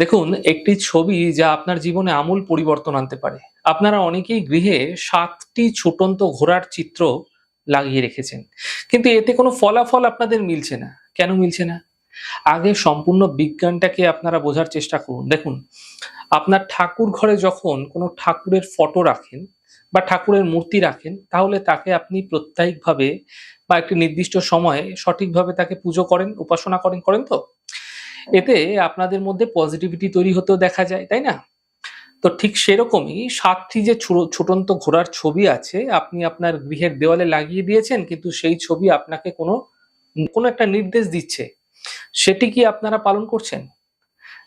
দেখুন, একটি ছবি যা আপনার জীবনে আমূল পরিবর্তন আনতে পারে। আপনারা অনেকেই গৃহে ৭ টি ছুটন্ত ঘোড়ার চিত্র লাগিয়ে রেখেছেন। কিন্তু এতে কোনো ফলাফল আপনাদের মিলছে না। কেন মিলছে না? আগে সম্পূর্ণ বিজ্ঞানটাকে আপনারা বোঝার চেষ্টা করুন। দেখুন, আপনার ঠাকুর ঘরে যখন কোনো ঠাকুরের ফটো রাখেন বা ঠাকুরের মূর্তি রাখেন, তাহলে তাকে আপনি প্রত্যায়িকভাবে বা একটি নির্দিষ্ট সময়ে সঠিকভাবে তাকে পুজো করেন, উপাসনা করেন, করেন তো? এতে আপনাদের মধ্যে পজিটিভিটি তৈরি হতেও দেখা যায়, তাই না? তো ঠিক সেরকমই ৭ টি যে ছুটন্ত ঘোড়ার ছবি আছে, আপনি আপনার গৃহের দেওয়ালে লাগিয়ে দিয়েছেন, কিন্তু সেই ছবি আপনাকে কোনো একটা নির্দেশ দিচ্ছে। সেটি কি আপনারা পালন করছেন?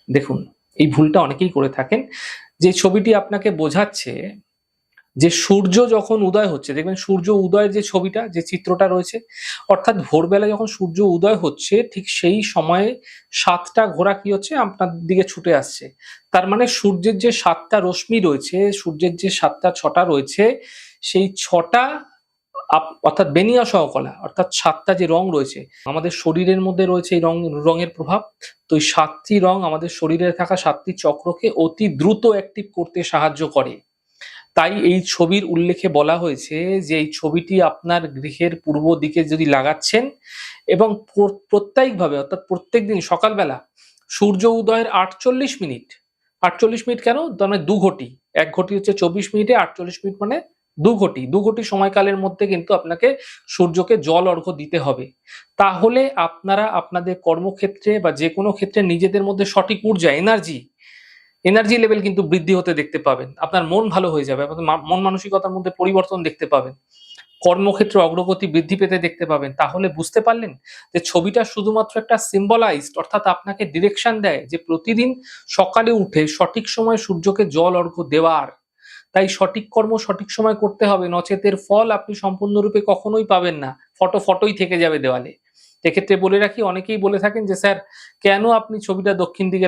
দেখুন, এই ভুলটা অনেকেই করে থাকেন। যে ছবিটি আপনাকে বোঝাচ্ছে যে সূর্য যখন উদয় হচ্ছে, দেখবেন সূর্য উদয়ের যে ছবিটা, যে চিত্রটা রয়েছে, অর্থাৎ ভোরবেলা যখন সূর্য উদয় হচ্ছে, ঠিক সেই সময়ে ৭ টা ঘোড়া কি হচ্ছে? আপনার দিকে ছুটে আসছে। তার মানে সূর্যের যে ৭ টা রশ্মি রয়েছে, সূর্যের যে ৭ টা ছটা রয়েছে, সেই ছটা অর্থাৎ বেনিয়া সহকলা, অর্থাৎ ৭ টা যে রং রয়েছে, আমাদের শরীরের মধ্যে রয়েছে এই রঙের প্রভাব। তো এই ৭ টি রং আমাদের শরীরে থাকা ৭ টি চক্রকে অতি দ্রুত অ্যাক্টিভ করতে সাহায্য করে। তাই এই ছবির উল্লেখে বলা হয়েছে যে এই ছবিটি আপনার গৃহের পূর্ব দিকে যদি লাগাচ্ছেন এবং প্রত্যায়িকভাবে, অর্থাৎ প্রত্যেকদিন সকালবেলা সূর্য উদয়ের ৪৮ মিনিট, ৪৮ মিনিট কেন? তার মানে ২ ঘটি। ১ ঘটি হচ্ছে ২৪ মিনিটে, ৪৮ মিনিট মানে ২ ঘটি। ২ ঘটি সময়কালের মধ্যে কিন্তু আপনাকে সূর্যকে জল অর্ঘ্য দিতে হবে। তাহলে আপনারা আপনাদের কর্মক্ষেত্রে বা যেকোনো ক্ষেত্রে নিজেদের মধ্যে সঠিক ঊর্জা, এনার্জি লেভেল কিন্তু বৃদ্ধি হতে দেখতে পাবেন। আপনার মন ভালো হয়ে যাবে। আপনার মন মানসিকতার মধ্যে পরিবর্তন দেখতে পাবেন। কর্মক্ষেত্রে অগ্রগতি বৃদ্ধি পেতে দেখতে পাবেন। তাহলে বুঝতে পারলেন যে ছবিটা শুধুমাত্র একটা symbolized, অর্থাৎ আপনাকে ডিরেকশন দেয় যে প্রতিদিন সকালে উঠে সঠিক সময়ে সূর্যকে জল অর্ঘ্য দেওয়ার। তাই সঠিক কর্ম সঠিক সময় করতে হবে। নচেৎ এর ফল আপনি সম্পূর্ণরূপে কখনোই পাবেন না। ফটোই থেকে যাবে দেওয়ালে। এক্ষেত্রে বলে রাখি, অনেকেই বলে থাকেন যে, "স্যার, কেন আপনি ছবিটা দক্ষিণ দিকে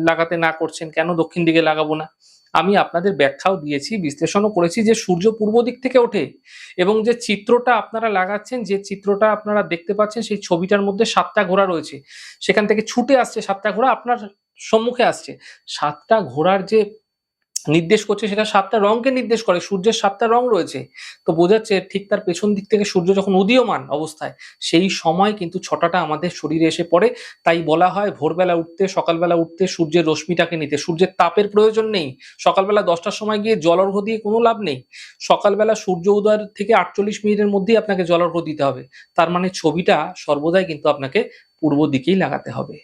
লাগাতে না করছেন? কেন দক্ষিণ দিকে লাগাবো না?" আমি আপনাদের ব্যাখ্যাও দিয়েছি, বিশ্লেষণও করেছি যে সূর্য পূর্ব দিক থেকে ওঠে এবং যে চিত্রটা আপনারা লাগাচ্ছেন, যে চিত্রটা আপনারা দেখতে পাচ্ছেন, সেই ছবিটার মধ্যে ৭ টা ঘোড়া রয়েছে। সেখান থেকে ছুটে আসছে ৭ টা ঘোড়া, আপনার সম্মুখে আসছে। ৭ টা ঘোড়ার যে নির্দেশ করছে, সেটা ৭ টা রংকে নির্দেশ করে। সূর্যের ৭ টা রং রয়েছে। তো বোঝাচ্ছে ঠিক তার পেছন দিক থেকে সূর্য যখন উদীয়মান অবস্থায়, সেই সময় কিন্তু ছটাটা আমাদের শরীরে এসে পড়ে। তাই বলা হয় ভোরবেলা উঠতে, সকালবেলা উঠতে সূর্যের রশ্মিটাকে নিতে। সূর্যের তাপের প্রয়োজন নেই। সকালবেলা ১০ টার সময় গিয়ে জল অর্ঘ্য দিয়ে কোনো লাভ নেই। সকালবেলা সূর্য উদয়ের থেকে ৪৮ মিনিটের মধ্যেই আপনাকে জল অর্ঘ্য দিতে হবে। তার মানে ছবিটা সর্বদাই কিন্তু আপনাকে পূর্ব দিকেই লাগাতে হবে।